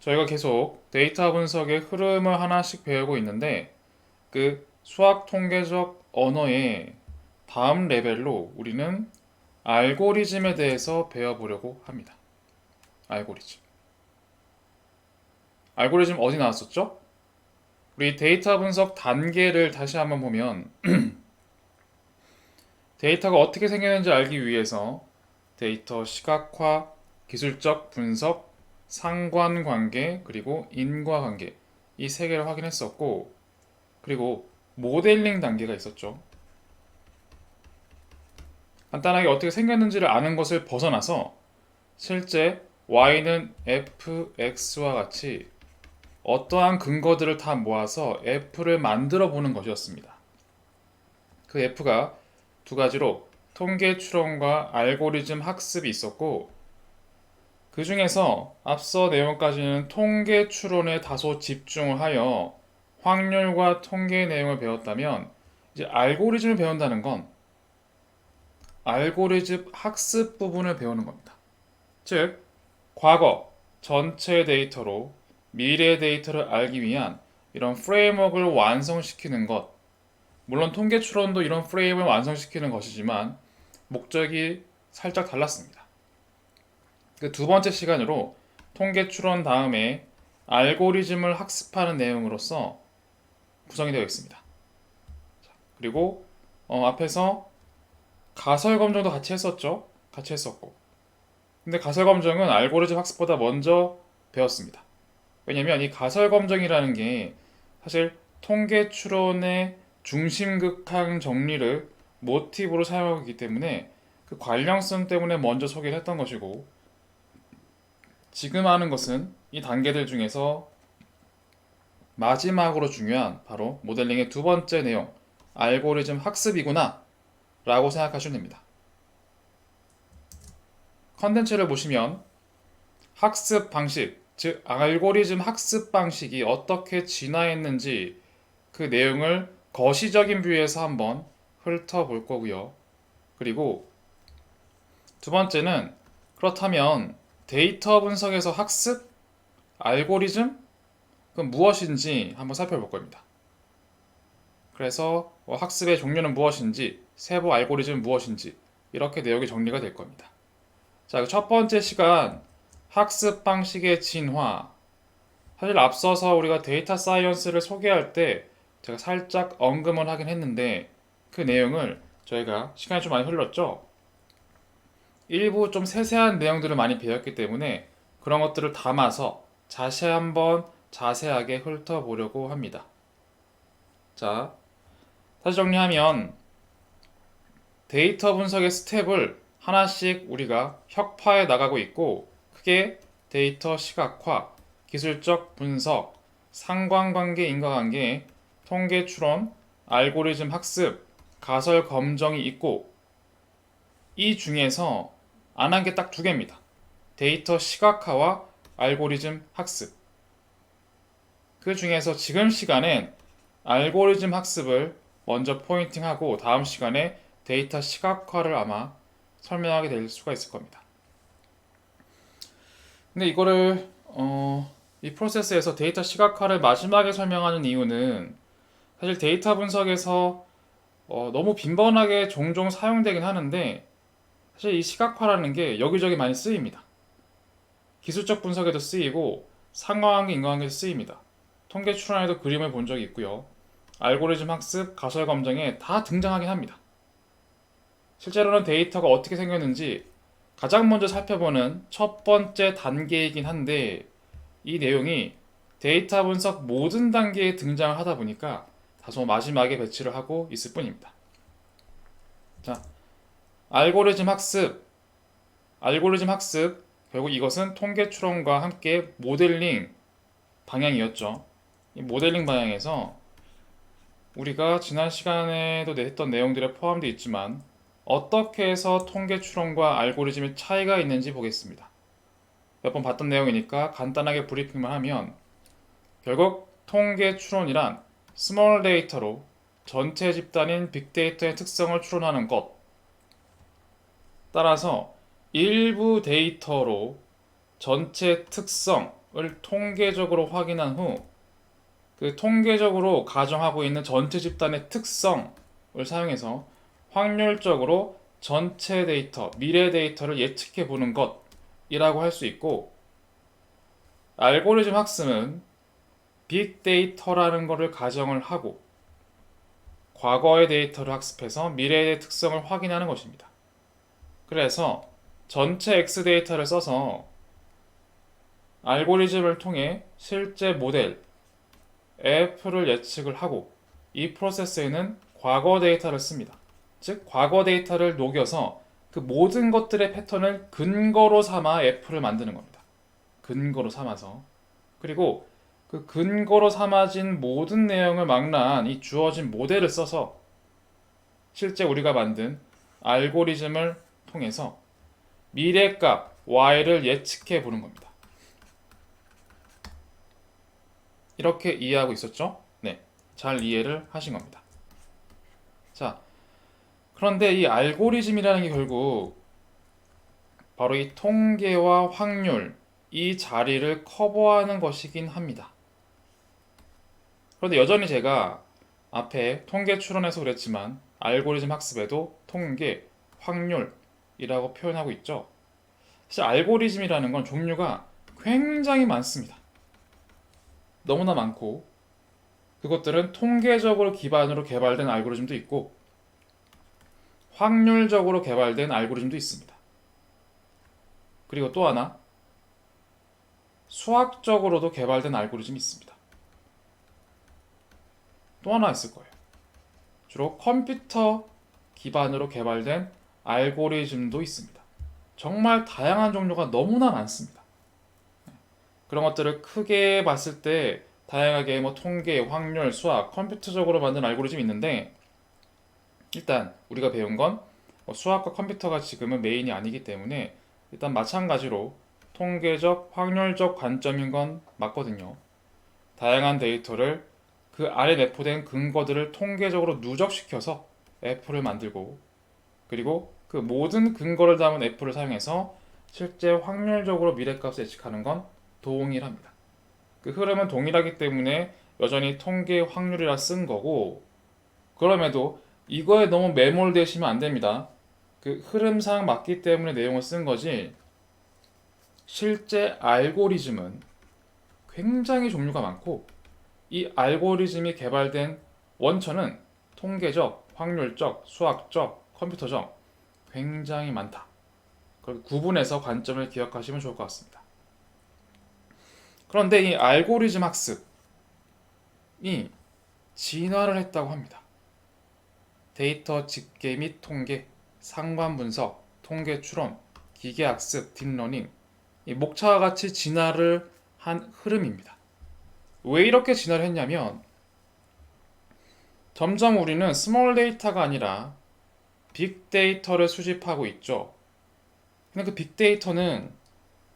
저희가 계속 데이터 분석의 흐름을 하나씩 배우고 있는데 그 수학 통계적 언어의 다음 레벨로 우리는 알고리즘에 대해서 배워보려고 합니다. 알고리즘. 알고리즘 어디 나왔었죠? 우리 데이터 분석 단계를 다시 한번 보면 데이터가 어떻게 생겼는지 알기 위해서 데이터 시각화, 기술적 분석, 상관관계, 그리고 인과관계 이 세 개를 확인했었고 그리고 모델링 단계가 있었죠. 간단하게 어떻게 생겼는지를 아는 것을 벗어나서 실제 y는 fx와 같이 어떠한 근거들을 다 모아서 f를 만들어 보는 것이었습니다. 그 f가 두 가지로 통계 추론과 알고리즘 학습이 있었고 그 중에서 앞서 내용까지는 통계 추론에 다소 집중을 하여 확률과 통계 내용을 배웠다면 이제 알고리즘을 배운다는 건 알고리즘 학습 부분을 배우는 겁니다. 즉, 과거 전체 데이터로 미래 데이터를 알기 위한 이런 프레임워크를 완성시키는 것. 물론 통계 추론도 이런 프레임을 완성시키는 것이지만 목적이 살짝 달랐습니다. 그 두 번째 시간으로 통계 추론 다음에 알고리즘을 학습하는 내용으로서 구성이 되어 있습니다. 그리고 앞에서 가설 검정도 같이 했었죠. 같이 했었고. 근데 가설 검정은 알고리즘 학습보다 먼저 배웠습니다. 왜냐면 이 가설 검정이라는 게 사실 통계 추론의 중심극한 정리를 모티브로 사용하고 있기 때문에 그 관련성 때문에 먼저 소개를 했던 것이고 지금 하는 것은 이 단계들 중에서 마지막으로 중요한 바로 모델링의 두 번째 내용 알고리즘 학습이구나 라고 생각하시면 됩니다. 컨텐츠를 보시면 학습 방식, 즉 알고리즘 학습 방식이 어떻게 진화했는지 그 내용을 거시적인 뷰에서 한번 훑어볼 거고요. 그리고 두 번째는 그렇다면 데이터 분석에서 학습, 알고리즘, 그건 무엇인지 한번 살펴볼 겁니다. 그래서 학습의 종류는 무엇인지, 세부 알고리즘은 무엇인지 이렇게 내용이 정리가 될 겁니다. 자, 첫 번째 시간 학습 방식의 진화. 사실 앞서서 우리가 데이터 사이언스를 소개할 때 제가 살짝 언급을 하긴 했는데 그 내용을 저희가 시간이 좀 많이 흘렀죠. 일부 좀 세세한 내용들을 많이 배웠기 때문에 그런 것들을 담아서 다시 한번 자세하게 훑어보려고 합니다. 자, 다시 정리하면 데이터 분석의 스텝을 하나씩 우리가 혁파해 나가고 있고 크게 데이터 시각화, 기술적 분석, 상관관계, 인과관계, 통계 추론, 알고리즘 학습, 가설 검정이 있고 이 중에서 안 한 게 딱 두 개입니다. 데이터 시각화와 알고리즘 학습. 그 중에서 지금 시간엔 알고리즘 학습을 먼저 포인팅하고 다음 시간에 데이터 시각화를 아마 설명하게 될 수가 있을 겁니다. 근데 이거를 이 프로세스에서 데이터 시각화를 마지막에 설명하는 이유는 사실 데이터 분석에서 너무 빈번하게 종종 사용되긴 하는데 사실 이 시각화라는 게 여기저기 많이 쓰입니다. 기술적 분석에도 쓰이고 상관관계, 인과관계에도 쓰입니다. 통계 추론에도 그림을 본 적이 있고요. 알고리즘 학습, 가설 검증에 다 등장하긴 합니다. 실제로는 데이터가 어떻게 생겼는지 가장 먼저 살펴보는 첫 번째 단계이긴 한데 이 내용이 데이터 분석 모든 단계에 등장을 하다 보니까 다소 마지막에 배치를 하고 있을 뿐입니다. 자, 알고리즘 학습. 알고리즘 학습. 결국 이것은 통계 추론과 함께 모델링 방향이었죠. 이 모델링 방향에서 우리가 지난 시간에도 했던 내용들에 포함되어 있지만 어떻게 해서 통계 추론과 알고리즘의 차이가 있는지 보겠습니다. 몇 번 봤던 내용이니까 간단하게 브리핑만 하면 결국 통계 추론이란 스몰 데이터로 전체 집단인 빅데이터의 특성을 추론하는 것. 따라서 일부 데이터로 전체 특성, 통계적으로 확인한 후 그 통계적으로 가정하고 있는 전체 집단의 특성을 사용해서 확률적으로 전체 데이터, 미래 데이터를 예측해 보는 것이라고 할 수 있고, 알고리즘 학습은 빅데이터라는 것을 가정을 하고 과거의 데이터를 학습해서 미래의 특성을 확인하는 것입니다. 그래서 전체 X 데이터를 써서 알고리즘을 통해 실제 모델 F를 예측을 하고, 이 프로세스에는 과거 데이터를 씁니다. 즉 과거 데이터를 녹여서 그 모든 것들의 패턴을 근거로 삼아 F를 만드는 겁니다. 근거로 삼아서. 그리고 그 근거로 삼아진 모든 내용을 망라한 이 주어진 모델을 써서 실제 우리가 만든 알고리즘을 통해서 미래값 y를 예측해 보는 겁니다. 이렇게 이해하고 있었죠? 네, 잘 이해를 하신 겁니다. 자, 그런데 이 알고리즘이라는 게 결국 바로 이 통계와 확률, 이 자리를 커버하는 것이긴 합니다. 그런데 여전히 제가 앞에 통계 추론에서 그랬지만 알고리즘 학습에도 통계, 확률이라고 표현하고 있죠. 사실 알고리즘이라는 건 종류가 굉장히 많습니다. 너무나 많고, 그것들은 통계적으로 기반으로 개발된 알고리즘도 있고 확률적으로 개발된 알고리즘도 있습니다. 그리고 또 하나, 수학적으로도 개발된 알고리즘이 있습니다. 또 하나 있을 거예요. 주로 컴퓨터 기반으로 개발된 알고리즘도 있습니다. 정말 다양한 종류가 너무나 많습니다. 그런 것들을 크게 봤을 때 다양하게 뭐 통계, 확률, 수학, 컴퓨터적으로 만든 알고리즘이 있는데, 일단 우리가 배운 건 수학과 컴퓨터가 지금은 메인이 아니기 때문에 일단 마찬가지로 통계적, 확률적 관점인 건 맞거든요. 다양한 데이터를 그 안에 내포된 근거들을 통계적으로 누적시켜서 F를 만들고, 그리고 그 모든 근거를 담은 F를 사용해서 실제 확률적으로 미래값을 예측하는 건 동일합니다. 그 흐름은 동일하기 때문에 여전히 통계 확률이라 쓴 거고, 그럼에도 이거에 너무 매몰되시면 안 됩니다. 그 흐름상 맞기 때문에 내용을 쓴 거지, 실제 알고리즘은 굉장히 종류가 많고 이 알고리즘이 개발된 원천은 통계적, 확률적, 수학적, 컴퓨터적 굉장히 많다. 그걸 구분해서 관점을 기억하시면 좋을 것 같습니다. 그런데 이 알고리즘 학습이 진화를 했다고 합니다. 데이터 집계 및 통계, 상관 분석, 통계 추론, 기계 학습, 딥러닝, 이 목차와 같이 진화를 한 흐름입니다. 왜 이렇게 진화를 했냐면, 점점 우리는 스몰 데이터가 아니라 빅데이터를 수집하고 있죠. 근데 그 빅데이터는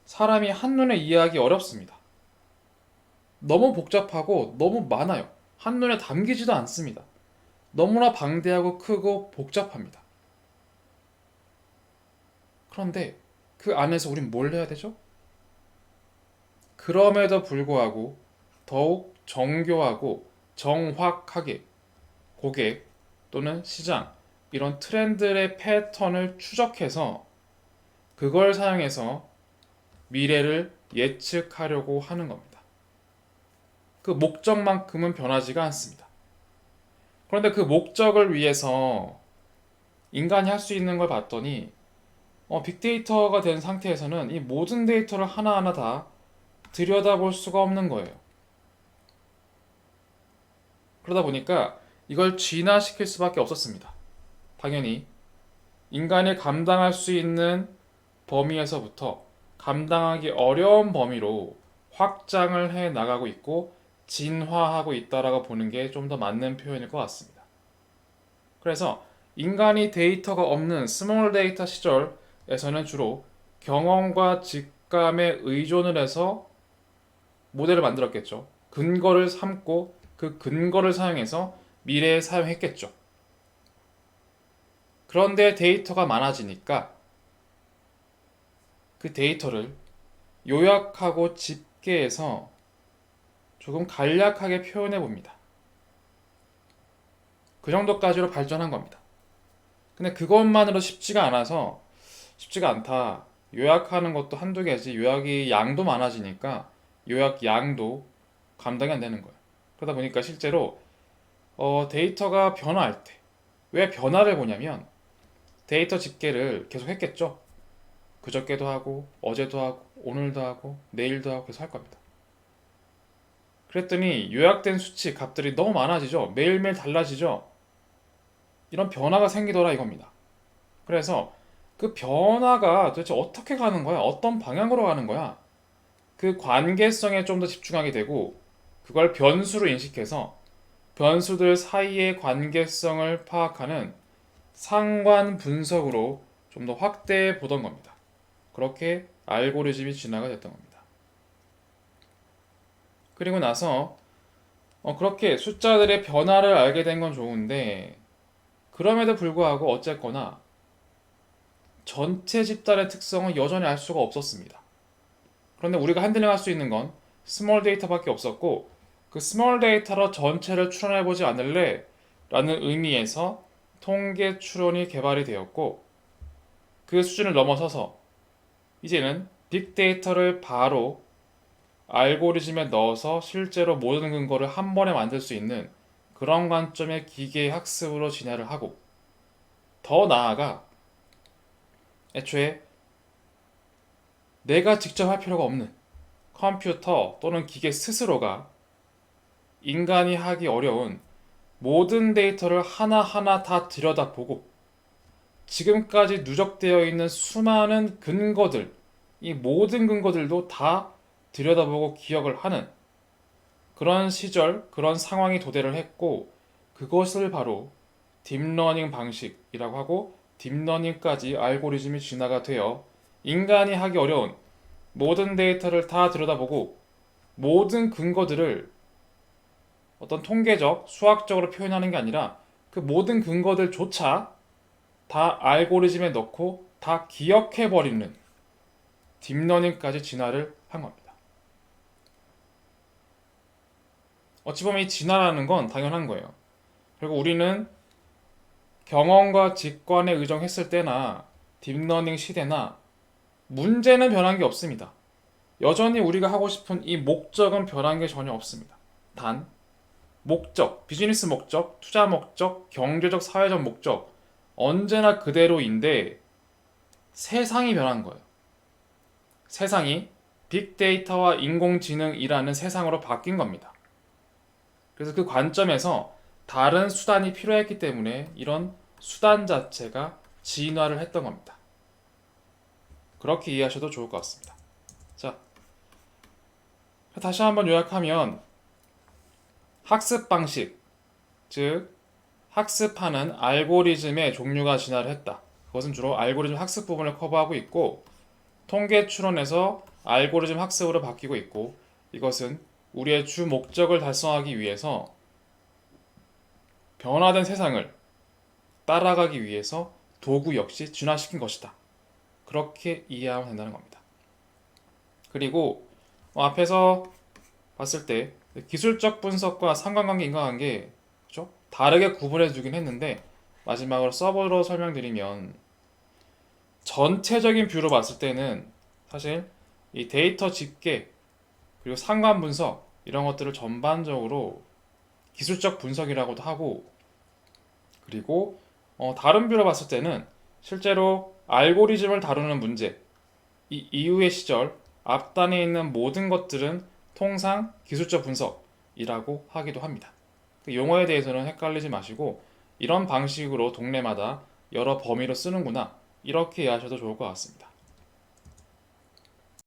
사람이 한눈에 이해하기 어렵습니다. 너무 복잡하고 너무 많아요. 한눈에 담기지도 않습니다. 너무나 방대하고 크고 복잡합니다. 그런데 그 안에서 우린 뭘 해야 되죠? 그럼에도 불구하고 더욱 정교하고 정확하게 고객 또는 시장, 이런 트렌드의 패턴을 추적해서 그걸 사용해서 미래를 예측하려고 하는 겁니다. 그 목적만큼은 변하지가 않습니다. 그런데 그 목적을 위해서 인간이 할 수 있는 걸 봤더니 빅데이터가 된 상태에서는 이 모든 데이터를 하나하나 다 들여다볼 수가 없는 거예요. 그러다 보니까 이걸 진화시킬 수밖에 없었습니다. 당연히 인간이 감당할 수 있는 범위에서부터 감당하기 어려운 범위로 확장을 해 나가고 있고 진화하고 있다라고 보는 게 좀 더 맞는 표현일 것 같습니다. 그래서 인간이 데이터가 없는 스몰 데이터 시절에서는 주로 경험과 직감에 의존을 해서 모델을 만들었겠죠. 근거를 삼고 그 근거를 사용해서 미래에 사용했겠죠. 그런데 데이터가 많아지니까 그 데이터를 요약하고 집계해서 조금 간략하게 표현해 봅니다. 그 정도까지로 발전한 겁니다. 근데 그것만으로 쉽지가 않다. 요약하는 것도 한두 개지 요약이 양도 많아지니까 요약 양도 감당이 안 되는 거예요. 그러다 보니까 실제로 데이터가 변화할 때 왜 변화를 보냐면 데이터 집계를 계속 했겠죠. 그저께도 하고 어제도 하고 오늘도 하고 내일도 하고 계속 할 겁니다. 그랬더니 요약된 수치 값들이 너무 많아지죠. 매일매일 달라지죠. 이런 변화가 생기더라 이겁니다. 그래서 그 변화가 도대체 어떻게 가는 거야? 어떤 방향으로 가는 거야? 그 관계성에 좀 더 집중하게 되고 그걸 변수로 인식해서 변수들 사이의 관계성을 파악하는 상관 분석으로 좀 더 확대해 보던 겁니다. 그렇게 알고리즘이 진화가 됐던 겁니다. 그리고 나서 그렇게 숫자들의 변화를 알게 된 건 좋은데 그럼에도 불구하고 어쨌거나 전체 집단의 특성은 여전히 알 수가 없었습니다. 그런데 우리가 핸들링할 수 있는 건 스몰 데이터밖에 없었고 그 스몰 데이터로 전체를 추론해보지 않을래? 라는 의미에서 통계 추론이 개발이 되었고 그 수준을 넘어서서 이제는 빅데이터를 바로 알고리즘에 넣어서 실제로 모든 근거를 한 번에 만들 수 있는 그런 관점의 기계 학습으로 진화를 하고 더 나아가 애초에 내가 직접 할 필요가 없는 컴퓨터 또는 기계 스스로가 인간이 하기 어려운 모든 데이터를 하나하나 다 들여다보고 지금까지 누적되어 있는 수많은 근거들, 이 모든 근거들도 다 들여다보고 기억을 하는 그런 시절, 그런 상황이 도래를 했고 그것을 바로 딥러닝 방식이라고 하고 딥러닝까지 알고리즘이 진화가 되어 인간이 하기 어려운 모든 데이터를 다 들여다보고 모든 근거들을 어떤 통계적, 수학적으로 표현하는 게 아니라 그 모든 근거들조차 다 알고리즘에 넣고 다 기억해버리는 딥러닝까지 진화를 한 겁니다. 어찌 보면 이 진화라는 건 당연한 거예요. 그리고 우리는 경험과 직관에 의존했을 때나 딥러닝 시대나 문제는 변한 게 없습니다. 여전히 우리가 하고 싶은 이 목적은 변한 게 전혀 없습니다. 단 목적, 비즈니스 목적, 투자 목적, 경제적, 사회적 목적 언제나 그대로인데 세상이 변한 거예요. 세상이 빅데이터와 인공지능이라는 세상으로 바뀐 겁니다. 그래서 그 관점에서 다른 수단이 필요했기 때문에 이런 수단 자체가 진화를 했던 겁니다. 그렇게 이해하셔도 좋을 것 같습니다. 자, 다시 한번 요약하면 학습 방식, 즉 학습하는 알고리즘의 종류가 진화를 했다. 그것은 주로 알고리즘 학습 부분을 커버하고 있고 통계 추론에서 알고리즘 학습으로 바뀌고 있고 이것은 우리의 주 목적을 달성하기 위해서 변화된 세상을 따라가기 위해서 도구 역시 진화시킨 것이다. 그렇게 이해하면 된다는 겁니다. 그리고 앞에서 봤을 때 기술적 분석과 상관관계, 인과관계 그렇죠? 다르게 구분해 두긴 했는데 마지막으로 서버로 설명드리면 전체적인 뷰로 봤을 때는 사실 이 데이터 집계 그리고 상관 분석 이런 것들을 전반적으로 기술적 분석이라고도 하고 그리고 다른 뷰로 봤을 때는 실제로 알고리즘을 다루는 문제 이 이후의 시절 앞단에 있는 모든 것들은 통상 기술적 분석이라고 하기도 합니다. 그 용어에 대해서는 헷갈리지 마시고 이런 방식으로 동네마다 여러 범위로 쓰는구나 이렇게 이해하셔도 좋을 것 같습니다.